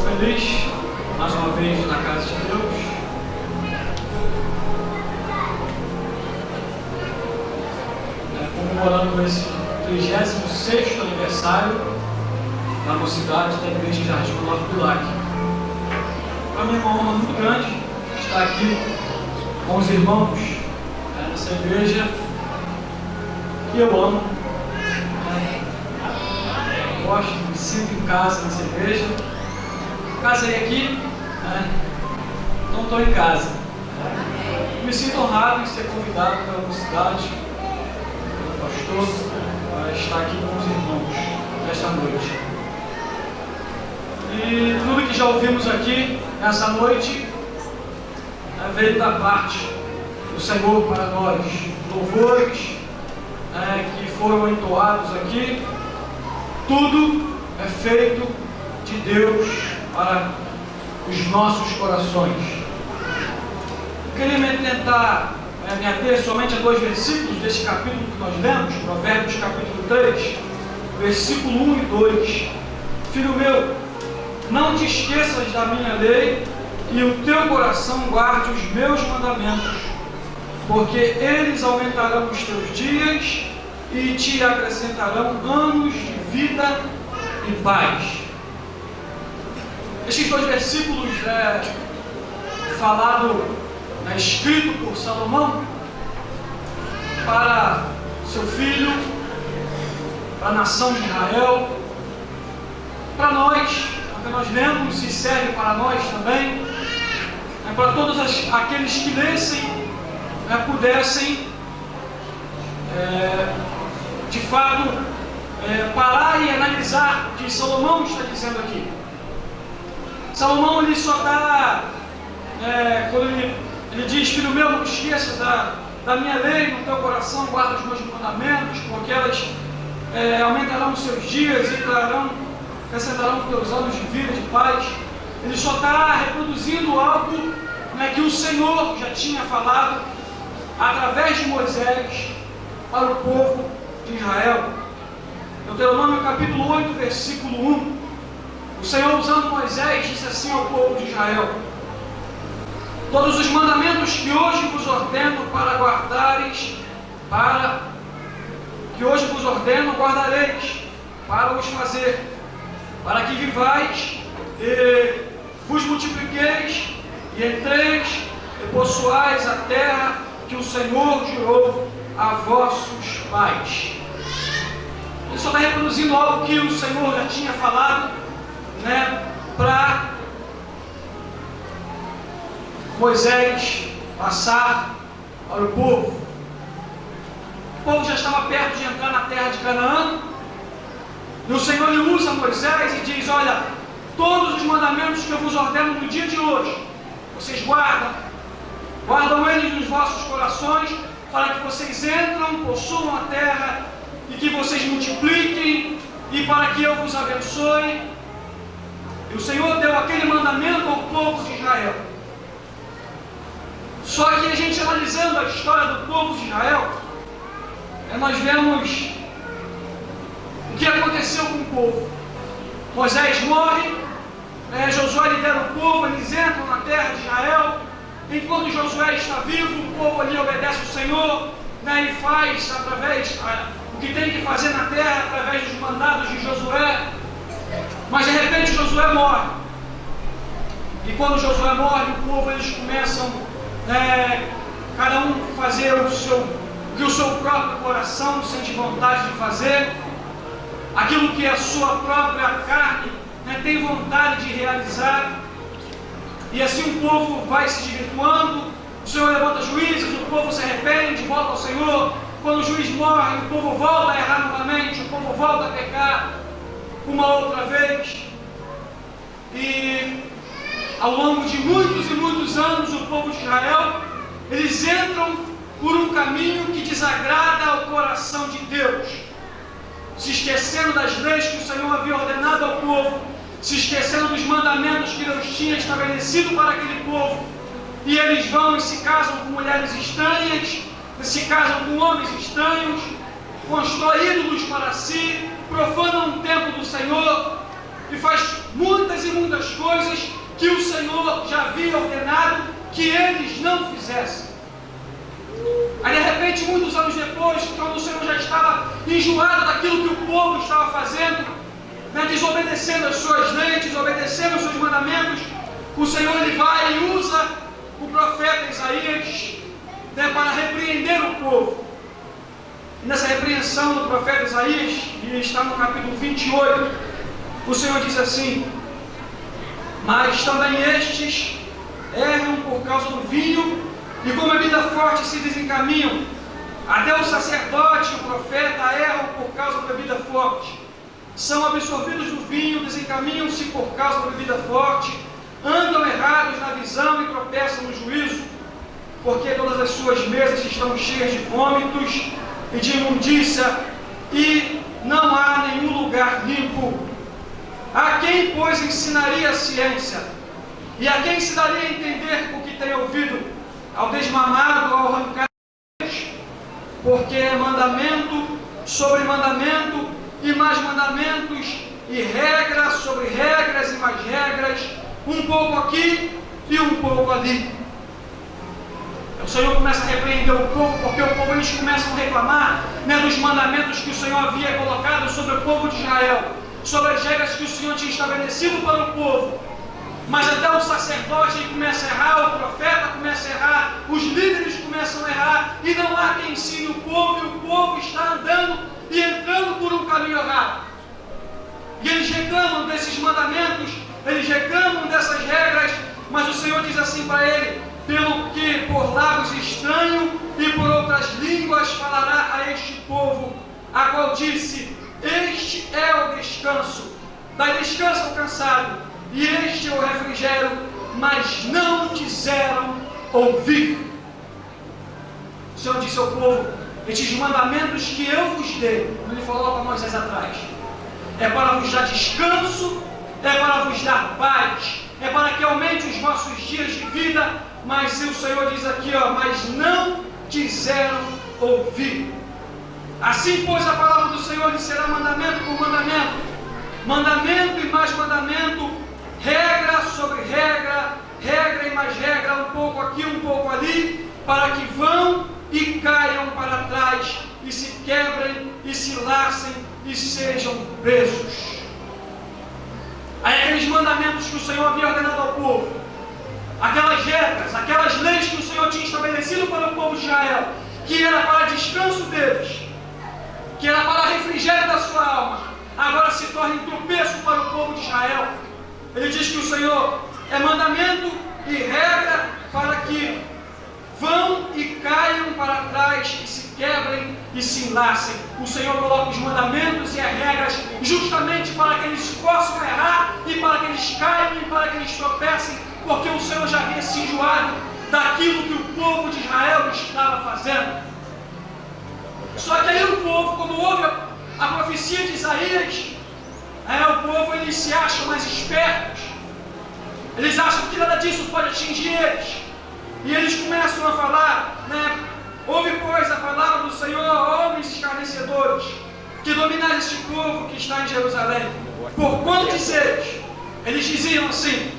feliz, mais uma vez, na casa de Deus. Comemorando esse 36º aniversário da mocidade da Igreja de Jardim Novo do Lac. Para mim é uma honra muito grande estar aqui com os irmãos nessa igreja que eu amo. Gosto, me sinto em casa nessa igreja. Casei aqui, não estou em casa. Me sinto honrado em ser convidado pela mocidade, pelo pastor, para estar aqui com os irmãos nesta noite. E tudo que já ouvimos aqui nessa noite veio da parte do Senhor para nós. Louvores que foram entoados aqui, tudo é feito de Deus para os nossos corações. Eu queria tentar me ater somente a 2 versículos desse capítulo que nós lemos, Provérbios capítulo 3, versículo 1 e 2. Filho meu, não te esqueças da minha lei e o teu coração guarde os meus mandamentos, porque eles aumentarão os teus dias e te acrescentarão anos de vida e paz. Estes 2 versículos escrito por Salomão para seu filho, para a nação de Israel, para nós, porque nós lemos e serve para nós também, para todos aqueles que lessem, pudessem de fato parar e analisar o que Salomão está dizendo aqui. Salomão ele só está, quando ele diz, filho meu, não te esqueças da minha lei no teu coração, guarda os meus mandamentos, porque elas aumentarão os seus dias e acrescentarão os teus anos de vida, de paz. Ele só está reproduzindo algo que o Senhor já tinha falado através de Moisés para o povo de Israel. Deuteronômio capítulo 8, versículo 1. O Senhor, usando Moisés, disse assim ao povo de Israel: todos os mandamentos que hoje vos ordeno guardareis para os fazer, para que vivais e vos multipliqueis e entreis e possuais a terra que o Senhor jurou a vossos pais. Ele só está reproduzindo algo que o Senhor já tinha falado, para Moisés passar para o povo. O povo já estava perto de entrar na terra de Canaã, e o Senhor lhe usa Moisés e diz: olha, todos os mandamentos que eu vos ordeno no dia de hoje, vocês guardam eles nos vossos corações, para que vocês entram, possuam a terra, e que vocês multipliquem, e para que eu vos abençoe. E o Senhor deu aquele mandamento ao povo de Israel. Só que a gente, analisando a história do povo de Israel, nós vemos o que aconteceu com o povo. Moisés morre, Josué lidera o povo, eles entram na terra de Israel. Enquanto Josué está vivo, o povo ali obedece ao Senhor, e faz o que tem que fazer na terra através dos mandados de Josué. Mas de repente Josué morre. E quando Josué morre, o povo eles começam cada um fazer o que o seu próprio coração sente vontade de fazer, aquilo que a sua própria carne tem vontade de realizar. E assim o povo vai se desvirtuando. O Senhor levanta juízes, o povo se arrepende, volta ao Senhor. Quando o juiz morre, o povo volta a errar novamente, o povo volta a pecar uma outra vez. E ao longo de muitos e muitos anos, o povo de Israel, eles entram por um caminho que desagrada ao coração de Deus, se esquecendo das leis que o Senhor havia ordenado ao povo, se esquecendo dos mandamentos que Deus tinha estabelecido para aquele povo. E eles vão e se casam com mulheres estranhas, se casam com homens estranhos, constroem ídolos para si, profanam o templo do Senhor, e faz muitas e muitas coisas que o Senhor já havia ordenado que eles não fizessem. Aí de repente, muitos anos depois, quando o Senhor já estava enjoado daquilo que o povo estava fazendo, desobedecendo as suas leis, desobedecendo os seus mandamentos, o Senhor ele vai e usa o profeta Isaías para repreender o povo. E nessa repreensão do profeta Isaías, que está no capítulo 28, o Senhor diz assim: mas também estes erram por causa do vinho, e com bebida forte se desencaminham. Até o sacerdote e o profeta erram por causa da bebida forte. São absorvidos no vinho, desencaminham-se por causa da bebida forte, andam errados na visão e tropeçam no juízo, porque todas as suas mesas estão cheias de vômitos e de imundícia, e não há nenhum lugar limpo. A quem, pois, ensinaria a ciência? E a quem se daria a entender o que tem ouvido? Ao desmamado, ao arrancar, porque é mandamento sobre mandamento, e mais mandamentos, e regras sobre regras, e mais regras, um pouco aqui e um pouco ali. O Senhor começa a repreender o povo, porque o povo eles começam a reclamar dos mandamentos que o Senhor havia colocado sobre o povo de Israel, sobre as regras que o Senhor tinha estabelecido para o povo. Mas até o sacerdote começa a errar, o profeta começa a errar, os líderes começam a errar, e não há quem ensine o povo, e o povo está andando e entrando por um caminho errado. E eles reclamam desses mandamentos, eles reclamam dessas regras, mas o Senhor diz assim para ele: pelo que por lábios estranho e por outras línguas falará a este povo, a qual disse: este é o descanso, dá descanso ao cansado, e este é o refrigério, mas não quiseram ouvir. O Senhor disse ao povo: estes mandamentos que eu vos dei, como ele falou para Moisés atrás, é para vos dar descanso, é para vos dar paz, é para que aumente os vossos dias de vida, mas o Senhor diz aqui, mas não quiseram ouvir. Assim, pois, a palavra do Senhor lhe será mandamento por mandamento, mandamento e mais mandamento, regra sobre regra, regra e mais regra, um pouco aqui, um pouco ali, para que vão e caiam para trás, e se quebrem, e se lassem, e sejam presos. Aí aqueles mandamentos que o Senhor havia ordenado ao povo, aquelas regras, aquelas leis que o Senhor tinha estabelecido para o povo de Israel, que era para descanso deles, que era para refrigério da sua alma, agora se torna um tropeço para o povo de Israel. Ele diz que o Senhor é mandamento e regra para que vão e caiam para trás, e se quebrem e se enlacem. O Senhor coloca os mandamentos e as regras justamente para que eles possam errar, e para que eles caiam, e para que eles tropecem, porque o Senhor já havia se enjoado daquilo que o povo de Israel estava fazendo. Só que aí o povo, quando ouve a profecia de Isaías, o povo eles se acham mais espertos, eles acham que nada disso pode atingir eles, e eles começam a falar, ouve pois a palavra do Senhor, homens escarnecedores, que dominais este povo que está em Jerusalém, por quanto dizeis? Eles diziam assim: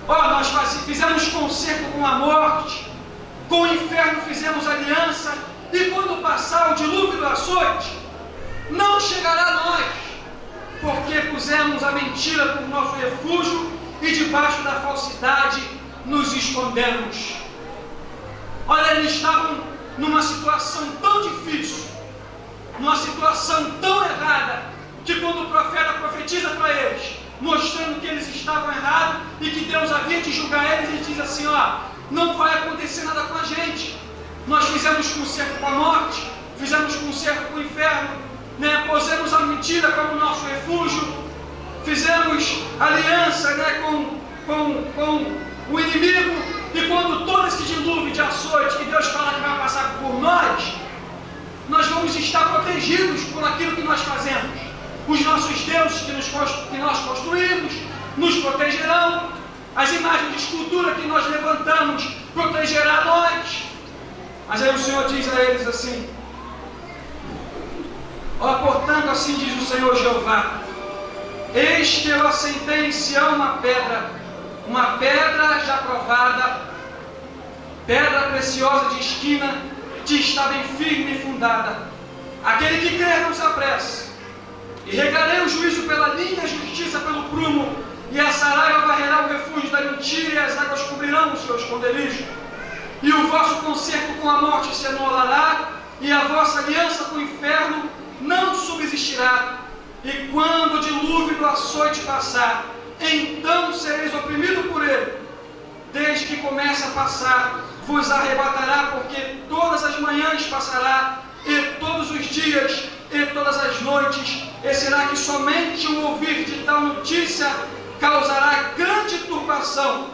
nós fizemos concerto com a morte, com o inferno fizemos aliança, e quando passar o dilúvio do açoite, não chegará a nós, porque pusemos a mentira por nosso refúgio, e debaixo da falsidade nos escondemos. Olha, eles estavam numa situação tão difícil, numa situação tão errada, que quando o profeta profetiza para eles, mostrando que eles estavam errados e que Deus havia de julgar eles, ele diz assim: não vai acontecer nada com a gente. Nós fizemos concerto com a morte, fizemos concerto com o inferno, pusemos a mentira como nosso refúgio, fizemos aliança com o inimigo, e quando todo esse dilúvio de açoite que Deus fala que vai passar por nós vamos estar protegidos por aquilo que nós fazemos. Os nossos deuses que nós construímos nos protegerão, as imagens de escultura que nós levantamos protegerá nós. Mas aí o Senhor diz a eles assim: portanto, assim diz o Senhor Jeová, Eis que eu assentei em Sião uma pedra já provada, pedra preciosa de esquina, que está bem firme e fundada. Aquele que crer não se apresse. E regarei o juízo pela linha, a justiça pelo prumo, e a saraiva varrerá o refúgio da mentira, e as águas cobrirão o seu esconderijo. E o vosso concerto com a morte se anulará, e a vossa aliança com o inferno não subsistirá. E quando o dilúvio do açoite passar, então sereis oprimido por ele. Desde que começa a passar, vos arrebatará, porque todas as manhãs passará, e todos os dias, e todas as noites, e será que somente o ouvir de tal notícia causará grande turbação,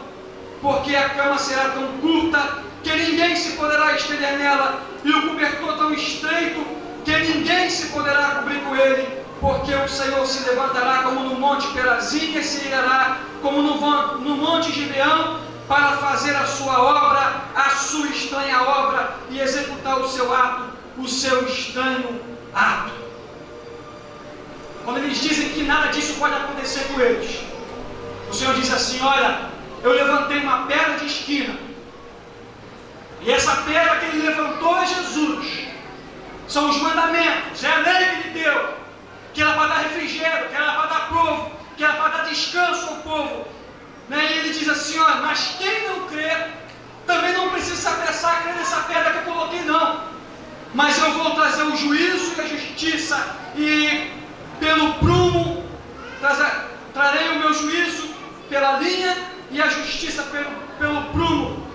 porque a cama será tão curta que ninguém se poderá estender nela, e o cobertor tão estreito que ninguém se poderá cobrir com ele, porque o Senhor se levantará como no monte Perazim, e se irá como no monte Gibeão, para fazer a sua obra, a sua estranha obra, e executar o seu ato, o seu estranho ato. Quando eles dizem que nada disso pode acontecer com eles, o Senhor diz assim: olha, eu levantei uma pedra de esquina, e essa pedra que ele levantou é Jesus, são os mandamentos, é a lei que ele deu, que era para dar refrigério, que era para dar povo, que era para dar descanso ao povo. E ele diz assim: olha, mas quem não crê, também não precisa se apressar a crer nessa pedra que eu coloquei, não. Mas eu vou trazer o juízo e a justiça, e pelo prumo trarei o meu juízo pela linha, e a justiça pelo prumo,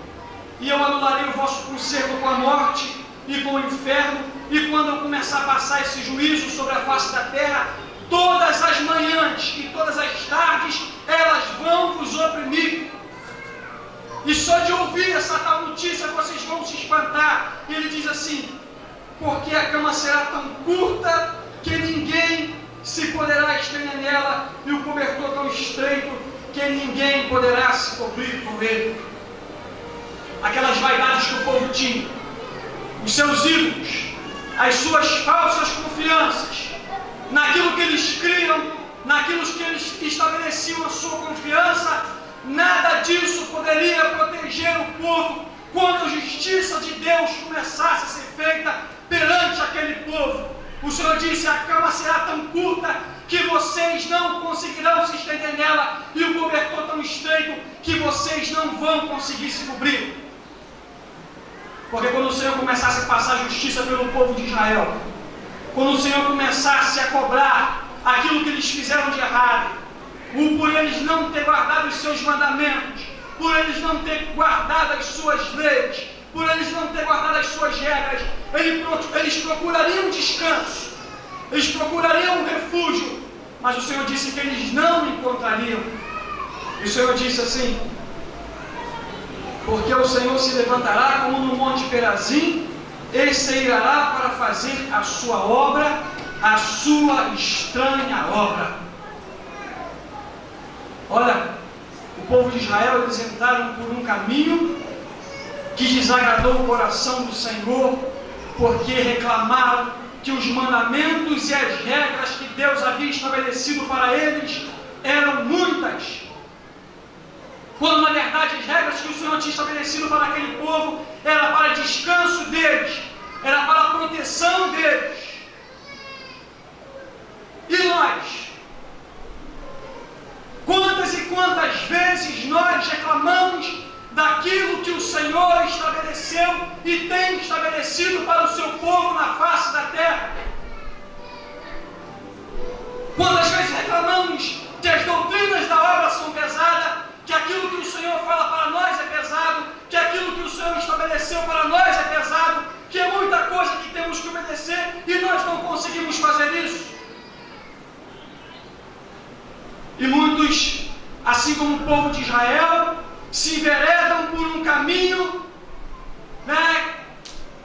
e eu anularei o vosso concerto com a morte e com o inferno. E quando eu começar a passar esse juízo sobre a face da terra, todas as manhãs e todas as tardes elas vão vos oprimir. E só de ouvir essa tal notícia vocês vão se espantar. E ele diz assim: porque a cama será tão curta que ninguém se poderá estender nela, e o cobertor tão estreito que ninguém poderá se cobrir com ele. Aquelas vaidades que o povo tinha, os seus ídolos, as suas falsas confianças, naquilo que eles criam, naquilo que eles estabeleciam a sua confiança, nada disso poderia proteger o povo quando a justiça de Deus começasse a ser feita perante aquele povo. O Senhor disse: a cama será tão curta que vocês não conseguirão se estender nela, e o cobertor tão estreito que vocês não vão conseguir se cobrir. Porque quando o Senhor começasse a passar justiça pelo povo de Israel, quando o Senhor começasse a cobrar aquilo que eles fizeram de errado, por eles não ter guardado os seus mandamentos, por eles não ter guardado as suas leis, por eles não ter guardado as suas regras, eles procurariam descanso, eles procurariam um refúgio, mas o Senhor disse que eles não encontrariam. E o Senhor disse assim: porque o Senhor se levantará como no monte Perazim, ele se irá para fazer a sua obra, a sua estranha obra. Olha, o povo de Israel, eles entraram por um caminho que desagradou o coração do Senhor, porque reclamaram que os mandamentos e as regras que Deus havia estabelecido para eles eram muitas, quando na verdade as regras que o Senhor tinha estabelecido para aquele povo era para descanso deles, era para a proteção deles. E nós? Quantas e quantas vezes nós reclamamos daquilo que o Senhor estabeleceu e tem estabelecido para o seu povo na face da terra? Quantas vezes reclamamos que as doutrinas da obra são pesadas, que aquilo que o Senhor fala para nós é pesado, que aquilo que o Senhor estabeleceu para nós é pesado, que é muita coisa que temos que obedecer e nós não conseguimos fazer isso? E muitos, assim como o povo de Israel, se enveredam por um caminho,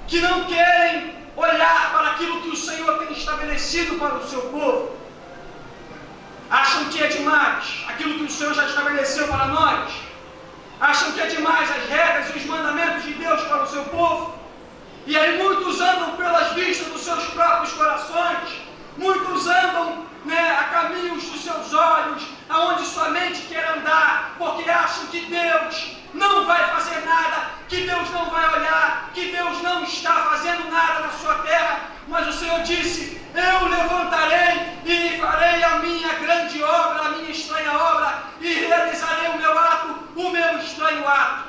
que não querem olhar para aquilo que o Senhor tem estabelecido para o seu povo. Acham que é demais aquilo que o Senhor já estabeleceu para nós. Acham que é demais as regras e os mandamentos de Deus para o seu povo. E aí muitos andam pelas vistas dos seus próprios corações. Muitos andam a caminhos dos seus olhos, aonde sua mente quer andar, porque acham que Deus não vai fazer nada, que Deus não vai olhar, que Deus não está fazendo nada na sua terra. Mas o Senhor disse: eu levantarei e farei a minha grande obra, a minha estranha obra, e realizarei o meu ato, o meu estranho ato.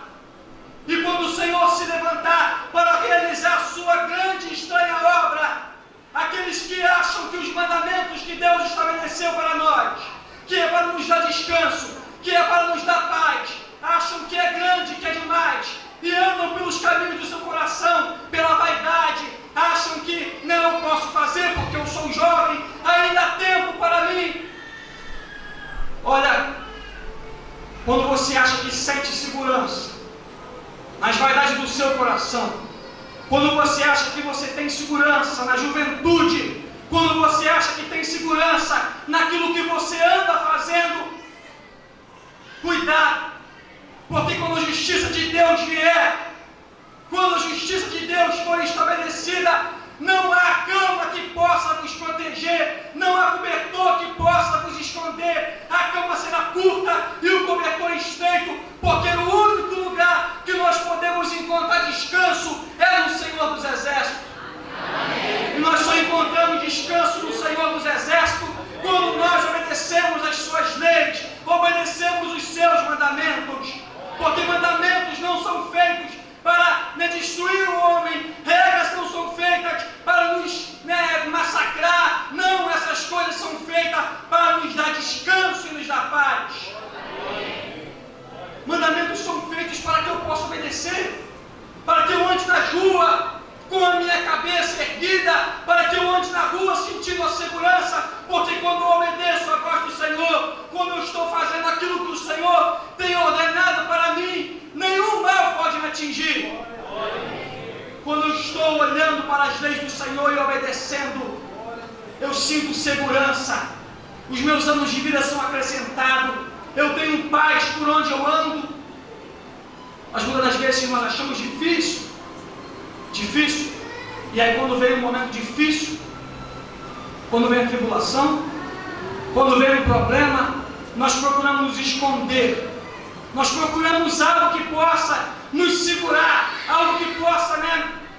E quando o Senhor se levantar para realizar a sua grande e estranha obra, aqueles que acham que os mandamentos que Deus estabeleceu para nós, que é para nos dar descanso, que é para nos dar paz, acham que é grande, que é demais, e andam pelos caminhos do seu coração, pela vaidade, acham que não, eu posso fazer porque eu sou jovem, ainda há tempo para mim. Olha, quando você acha que sente segurança nas vaidades do seu coração, quando você acha que você tem segurança na juventude, quando você acha que tem segurança naquilo que você anda fazendo, cuidado, porque quando a justiça de Deus vier, quando a justiça de Deus for estabelecida, não há cama que possa vos proteger, não há cobertor que possa vos esconder. A cama será curta e o cobertor estreito, porque o único lugar que nós podemos encontrar descanso é no Senhor dos Exércitos. Amém. E nós só encontramos descanso no Senhor dos Exércitos quando nós obedecemos as suas leis, obedecemos os seus mandamentos, porque mandamentos não são feitos para destruir o homem, regras não são feitas para nos massacrar, não, essas coisas são feitas para nos dar descanso e nos dar paz. Mandamentos são feitos para que eu possa obedecer, para que eu ande na rua com a minha cabeça erguida, para que eu ande na rua sentindo a segurança, porque quando eu obedeço a voz do Senhor, quando eu estou fazendo aquilo que o Senhor tem ordenado para mim, nenhum mal pode me atingir. Quando eu estou olhando para as leis do Senhor e obedecendo, eu sinto segurança, os meus anos de vida são acrescentados, eu tenho paz por onde eu ando. Mas muitas das vezes nós achamos difícil, e aí quando vem um momento difícil, quando vem a tribulação, quando vem um problema, nós procuramos nos esconder, nós procuramos algo que possa nos segurar, algo que possa,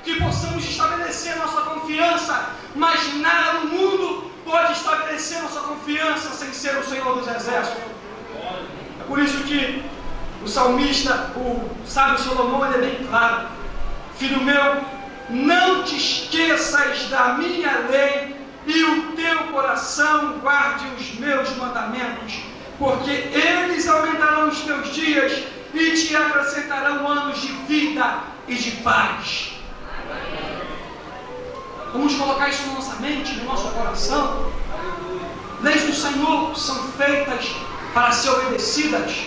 que possamos estabelecer nossa confiança, mas nada no mundo pode estabelecer nossa confiança sem ser o Senhor dos Exércitos. É por isso que o salmista, o sábio Salomão, ele é bem claro: filho meu, não te esqueças da minha lei, e o teu coração guarde os meus mandamentos, porque eles aumentarão os teus dias e te acrescentarão anos de vida e de paz. Vamos colocar isso na nossa mente, no nosso coração. Leis do Senhor são feitas para ser obedecidas,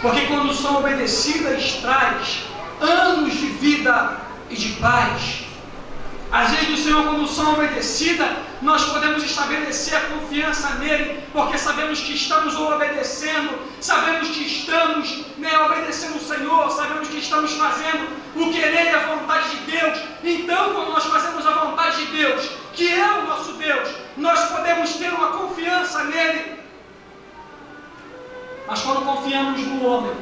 porque quando são obedecidas, traz anos de vida e de paz. As leis do Senhor, quando são obedecidas, nós podemos estabelecer a confiança nele, porque sabemos que estamos o obedecendo, sabemos que estamos obedecendo o Senhor, sabemos que estamos fazendo o querer e a vontade de Deus. Então, quando nós fazemos a vontade de Deus, que é o nosso Deus, nós podemos ter uma confiança nele. Mas quando confiamos no homem,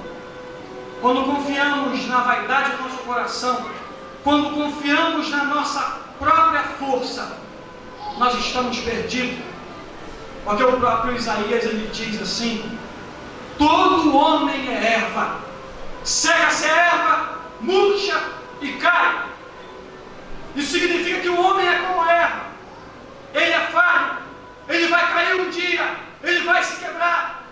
quando confiamos na vaidade do nosso coração, quando confiamos na nossa própria força, nós estamos perdidos. Porque o próprio Isaías, ele diz assim: todo homem é erva, cega-se a erva, murcha e cai. Isso significa que o homem é como a erva, ele é falho, ele vai cair um dia, ele vai se quebrar.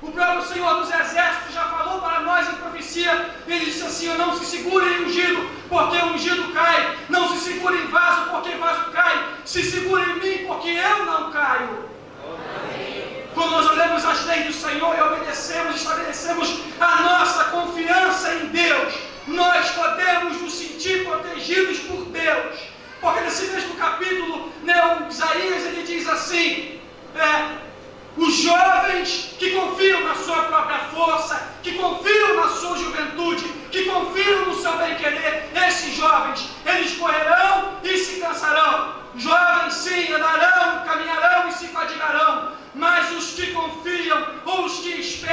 O próprio Senhor dos Exércitos já falou para nós em profecia. Ele disse assim: não se segure em ungido, porque ungido cai. Não se segure em vaso, porque vaso cai. Se segure em mim, porque eu não caio. Amém. Quando nós olhamos as leis do Senhor e obedecemos, estabelecemos a nossa confiança em Deus, nós podemos nos sentir protegidos por Deus. Porque nesse mesmo capítulo, o Isaías, ele diz assim: os jovens que confiam na sua própria força, que confiam na sua juventude, que confiam no seu bem-querer, esses jovens, eles correrão e se cansarão. Jovens sim, andarão, caminharão e se se fadigarão, mas os que confiam ou os que esperam